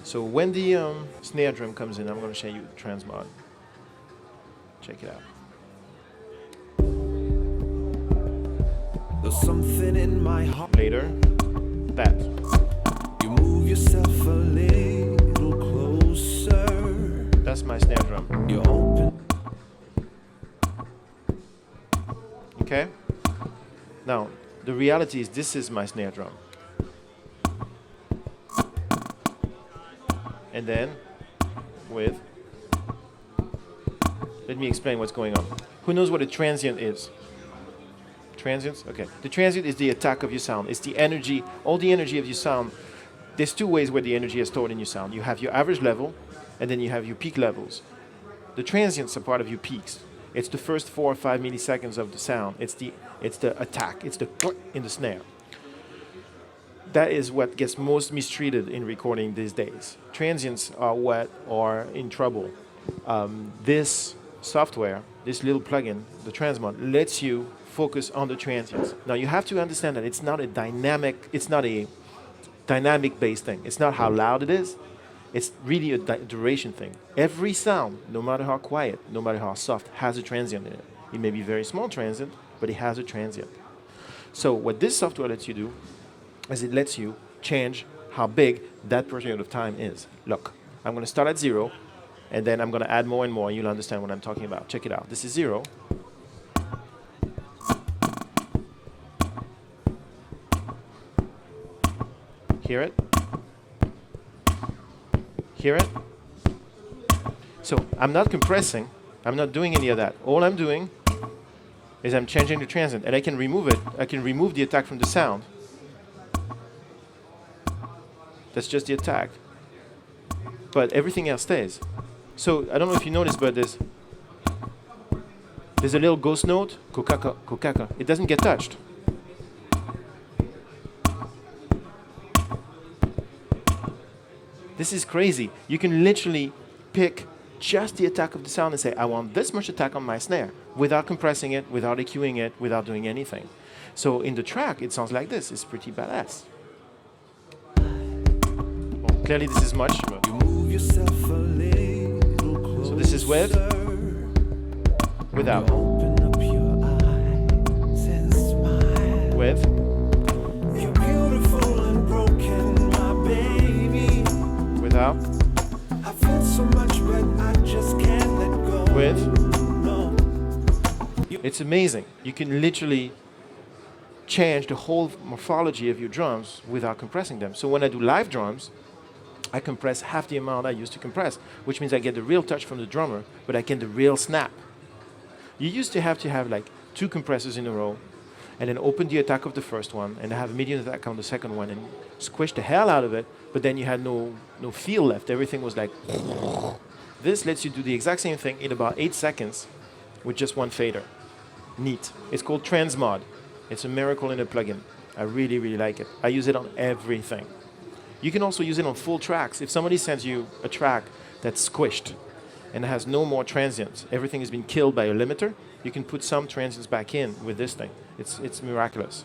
So when the snare drum comes in, I'm going to show you the transmod. Check it out. There's something in my heart. Later, that. You move yourself a little closer. That's my snare drum. You open. Okay? Now, the reality is this is my snare drum. And then, with... Let me explain what's going on. Who knows what a transient is? Transients? Okay. The transient is the attack of your sound. It's the energy, all the energy of your sound. There's two ways where the energy is stored in your sound. You have your average level, and then you have your peak levels. The transients are part of your peaks. It's the first 4 or 5 milliseconds of the sound. It's the attack. It's the in the snare. That is what gets most mistreated in recording these days. Transients are what are in trouble. This software, this little plugin, the Transmod, lets you focus on the transients. Now you have to understand that it's not a dynamic-based thing. It's not how loud it is. It's really a duration thing. Every sound, no matter how quiet, no matter how soft, has a transient in it. It may be a very small transient, but it has a transient. So what this software lets you do is it lets you change how big that period of time is. Look, I'm going to start at 0, and then I'm going to add more and more, and you'll understand what I'm talking about. Check it out. This is 0. Hear it? Hear it? So I'm not compressing. I'm not doing any of that. All I'm doing is I'm changing the transient, and I can remove it. I can remove the attack from the sound. That's just the attack. But everything else stays. So I don't know if you noticed, but there's a little ghost note, kokaka, kokaka. It doesn't get touched. This is crazy. You can literally pick just the attack of the sound and say, I want this much attack on my snare, without compressing it, without EQing it, without doing anything. So in the track, it sounds like this. It's pretty badass. Well, clearly this is much. You move yourself a little closer. So this is with, without. You open up your eyes and smile. With. You're beautiful and broken, my baby. Without. I feel so much, but I just can't let go. With. No. It's amazing. You can literally change the whole morphology of your drums without compressing them. So when I do live drums, I compress half the amount I used to compress, which means I get the real touch from the drummer, but I get the real snap. You used to have like 2 compressors in a row, and then open the attack of the first one, and have a medium attack on the second one, and squish the hell out of it, but then you had no feel left. Everything was like... This lets you do the exact same thing in about 8 seconds with just one fader. Neat. It's called Transmod. It's a miracle in a plugin. I really, really like it. I use it on everything. You can also use it on full tracks. If somebody sends you a track that's squished and has no more transients, everything has been killed by a limiter, you can put some transients back in with this thing. It's miraculous.